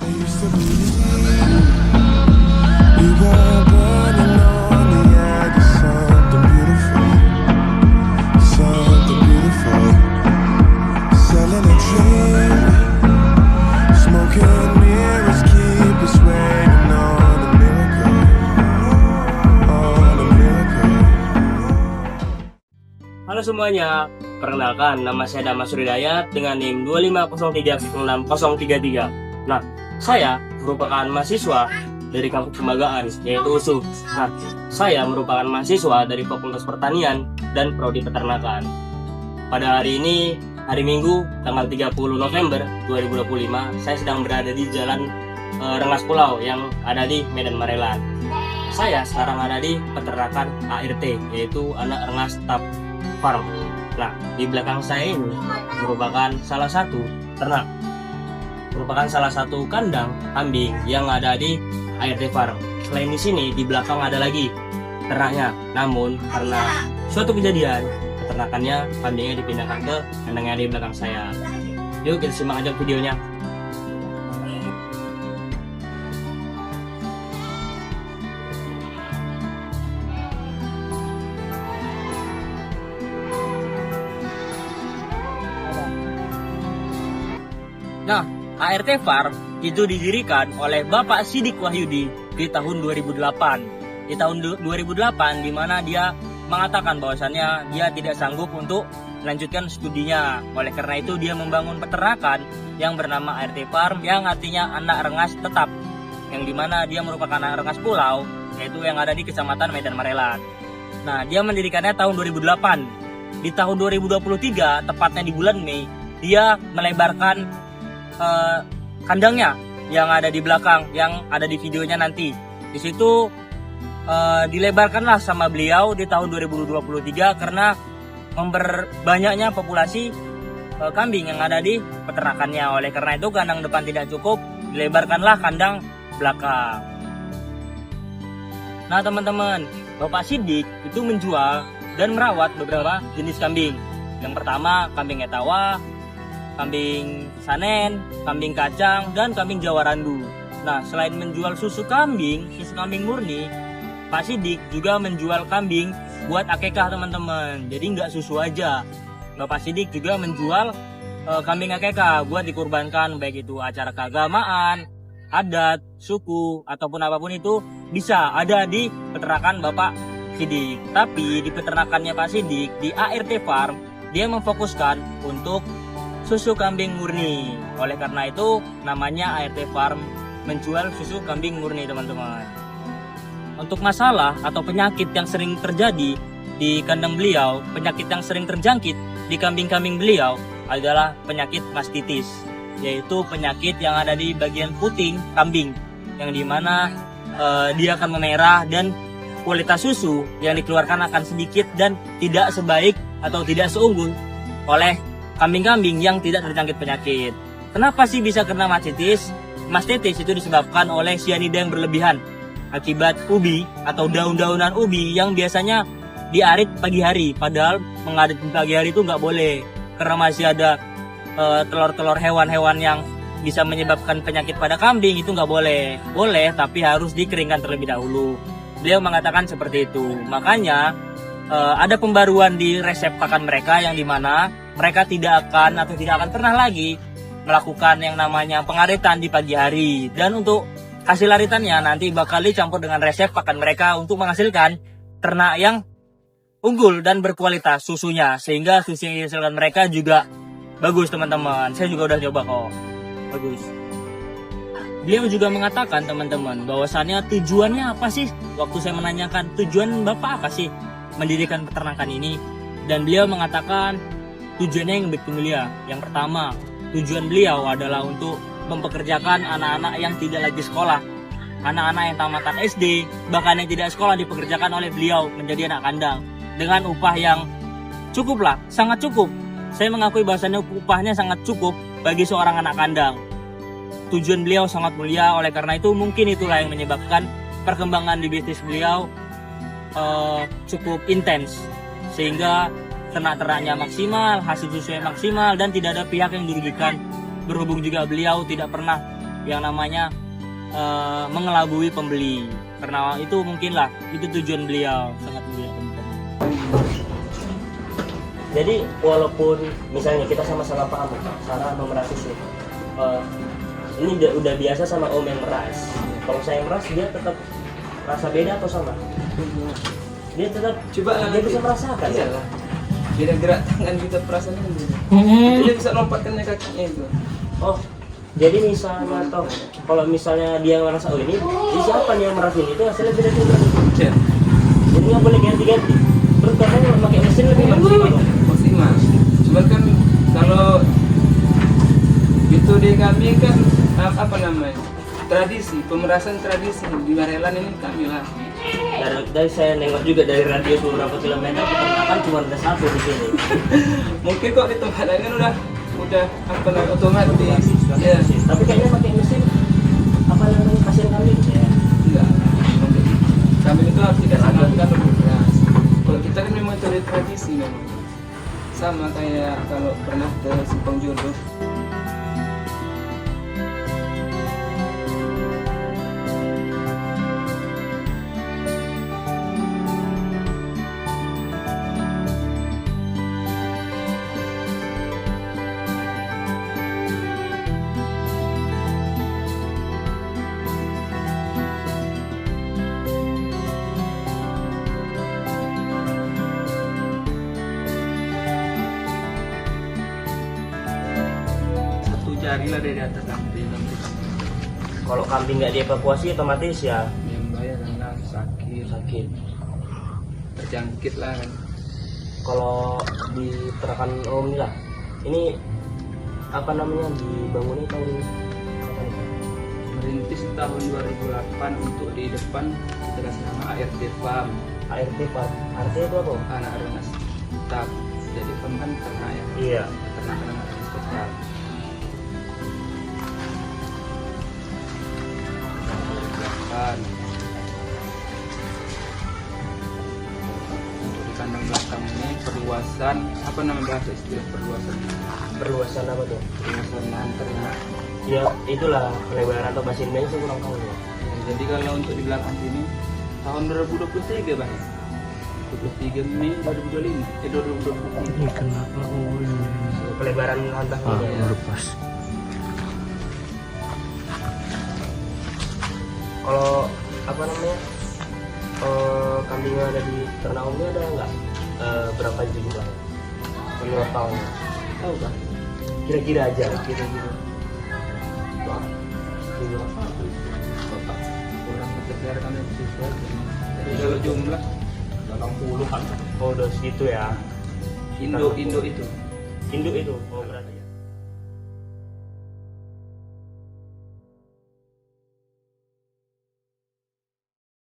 used to believe we were burning on the edge of something beautiful, something beautiful. Selling a dream, smoking mirrors keep us waiting on a miracle, on a miracle. Halo semuanya, perkenalkan nama saya Damas Suridayat dengan NIM 250306033. Nah, saya merupakan mahasiswa dari kampus Kembagaan, yaitu USU. Nah, saya merupakan mahasiswa dari Fakultas Pertanian dan Prodi Peternakan. Pada hari ini, hari Minggu, tanggal 30 November 2025, saya sedang berada di Jalan Rengas Pulau yang ada di Medan Marelan. Saya sekarang ada di peternakan ART, yaitu Anak Rengas Tap Farm. Nah, di belakang saya ini merupakan salah satu ternak, merupakan salah satu kandang kambing yang ada di ART Farm. Selain di sini, di belakang ada lagi ternaknya. Namun karena suatu kejadian, peternakannya kambingnya dipindahkan ke kandang yang ada di belakang saya. Yuk kita simak aja videonya. Nah, ART Farm itu didirikan oleh Bapak Sidik Wahyudi di tahun 2008. Di tahun 2008 di mana dia mengatakan bahwasannya dia tidak sanggup untuk melanjutkan studinya. Oleh karena itu dia membangun peternakan yang bernama ART Farm yang artinya anak rengas tetap. Yang dimana dia merupakan anak rengas pulau, yaitu yang ada di Kecamatan Medan Marelan. Nah, dia mendirikannya tahun 2008. Di tahun 2023, tepatnya di bulan Mei, dia melebarkan kandangnya yang ada di belakang, yang ada di videonya nanti. Di situ dilebarkanlah sama beliau di tahun 2023 karena memperbanyaknya populasi kambing yang ada di peternakannya. Oleh karena itu kandang depan tidak cukup, dilebarkanlah kandang belakang. Nah teman-teman, Bapak Sidik itu menjual dan merawat beberapa jenis kambing. Yang pertama kambing etawa, kambing sanen, kambing kacang, dan kambing Jawa Randu. Nah, selain menjual susu kambing murni, Pak Sidik juga menjual kambing buat akekah teman-teman. Jadi nggak susu aja. Bapak Sidik juga menjual kambing akekah buat dikurbankan, baik itu acara keagamaan, adat, suku, ataupun apapun itu bisa ada di peternakan Bapak Sidik. Tapi di peternakannya Pak Sidik, di ART Farm, dia memfokuskan untuk susu kambing murni. Oleh karena itu namanya ART Farm, menjual susu kambing murni teman-teman. Untuk masalah atau penyakit yang sering terjadi di kandang beliau, penyakit yang sering terjangkit di kambing-kambing beliau adalah penyakit mastitis, yaitu penyakit yang ada di bagian puting kambing, yang dimana dia akan memerah dan kualitas susu yang dikeluarkan akan sedikit dan tidak sebaik atau tidak seunggul oleh kambing-kambing yang tidak terjangkit penyakit. Kenapa sih bisa kena mastitis? Mastitis itu disebabkan oleh sianida yang berlebihan akibat ubi atau daun-daunan ubi yang biasanya diarit pagi hari. Padahal mengarit pagi hari itu nggak boleh karena masih ada telur-telur hewan-hewan yang bisa menyebabkan penyakit pada kambing. Itu nggak boleh. Boleh, tapi harus dikeringkan terlebih dahulu. Beliau mengatakan seperti itu. Makanya ada pembaruan di resep pakan mereka yang dimana mereka tidak akan pernah lagi melakukan yang namanya pengaritan di pagi hari. Dan untuk hasil aritannya nanti bakal dicampur dengan resep pakan mereka untuk menghasilkan ternak yang unggul dan berkualitas susunya. Sehingga susu yang dihasilkan mereka juga bagus teman-teman. Saya juga udah coba kok. Bagus. Beliau juga mengatakan teman-teman bahwasannya tujuannya apa sih? Waktu saya menanyakan tujuan Bapak apa sih mendirikan peternakan ini, dan beliau mengatakan tujuannya yang begitu mulia. Yang pertama, tujuan beliau adalah untuk mempekerjakan anak-anak yang tidak lagi sekolah, anak-anak yang tamatan SD, bahkan yang tidak sekolah dipekerjakan oleh beliau menjadi anak kandang dengan upah yang cukup lah, sangat cukup. Saya mengakui bahwasannya upahnya sangat cukup bagi seorang anak kandang. Tujuan beliau sangat mulia, oleh karena itu mungkin itulah yang menyebabkan perkembangan di bisnis beliau cukup intens, sehingga ternak-ternaknya maksimal, hasil susunya maksimal, dan tidak ada pihak yang dirugikan. Berhubung juga beliau tidak pernah yang namanya mengelabui pembeli, karena itu mungkinlah itu tujuan beliau, sangat mulia teman-teman. Jadi walaupun misalnya kita sama-sama paham cara memeras susu, ini udah biasa sama om yang meras. Kalau saya meras dia tetap rasa beda atau sama? Dia tetap Coba dia bisa merasakan ya. Iyalah. Beda gerak tangan kita perasaannya dulu. Dia bisa lompatkannya kakinya itu. Oh, jadi misalnya toh kalau misalnya dia merasa oh ini siapa nih yang merasin itu hasilnya beda juga. Ya. Jadi nggak boleh ganti-ganti. Terus katanya pakai mesin lebih maksimal. Maksimal. Cuman kan kalau itu di kami kan apa namanya? Tradisi, pemerasan tradisi di Marelan ini kami lah. Dari saya nengok juga dari radius beberapa kilometer peternakan cuma ada satu di sini. Mungkin kok di tempat lain kan udah apa namanya otomatis. Ya. Tapi kayaknya pakai mesin apa namanya pasien kambing ya. Enggak. Kami itu harus tidak sangatkan lebih keras. Kalau kita kan memang cari tradisi memang. Sama kayak kalau pernah ke Simpang Jodoh. Carilah dari atas nanti. Kalau kambing nggak dievakuasi otomatis ya Yang bayar lah sakit terjangkit lah kan. kalau di terakan om ini lah ini apa namanya dibangunnya tahun kapan? Merintis tahun 2008 untuk di depan kita kasih nama ART Farm. ART Pak artinya itu apa? Anak Arenas tetap jadi farm kan ternak ya. Iya. Ternak anak Arenas tetap. Untuk di kandang belakang ini perluasan apa nama bahasa istilah Perluasan apa tuh? perluasan lahan ternak. Ya itulah pelebaran atau basinnya saya kurang tahu ya. Ya, jadi kalau untuk di belakang sini tahun 2023 bang, 23 Mei 2025 2023. Ini kenapa Pelebaran lantas ya. lepas? Kalau apa namanya kambing yang ada di ternak om ini ada nggak berapa jumlahnya menurut tahun? Tahu kan? Kira-kira aja. Kira-kira. Wah, jumlah. Bapak kurang kejar kan yang sesuai. Jadi kalau jumlah 80 kan? Oh udah segitu ya. Indo itu. Induk itu. Oh berarti.